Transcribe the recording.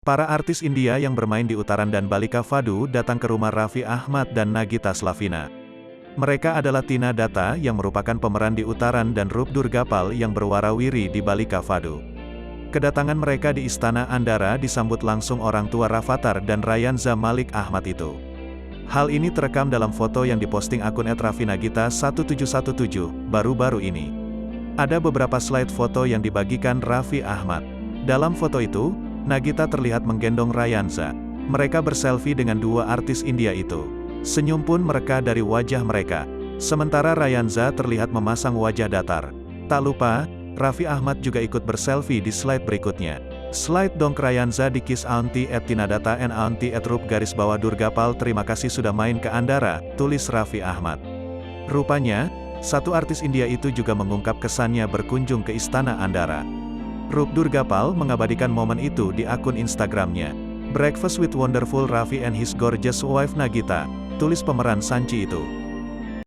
Para artis India yang bermain di Uttaran dan Balika Fadu datang ke rumah Raffi Ahmad dan Nagita Slavina. Mereka adalah Tina Data yang merupakan pemeran di Uttaran dan Rup Durgapal yang berwarawiri di Balika Fadu. Kedatangan mereka di Istana Andara disambut langsung orang tua Rafathar dan Rayanza Malik Ahmad itu. Hal ini terekam dalam foto yang diposting akun @raffinagita1717 baru-baru ini. Ada beberapa slide foto yang dibagikan Raffi Ahmad. Dalam foto itu, Nagita terlihat menggendong Rayanza. Mereka berselfie dengan dua artis India itu. Senyum pun mereka dari wajah mereka. Sementara Rayanza terlihat memasang wajah datar. Tak lupa, Raffi Ahmad juga ikut berselfie di slide berikutnya. Slide dong Rayanza di kiss auntie @tinadata and auntie @rup_durgapal. Terima kasih sudah main ke Andara, tulis Raffi Ahmad. Rupanya, satu artis India itu juga mengungkap kesannya berkunjung ke Istana Andara. Rup Durgapal mengabadikan momen itu di akun Instagramnya. Breakfast with wonderful Raffi and his gorgeous wife Nagita, tulis pemeran Sanchi itu.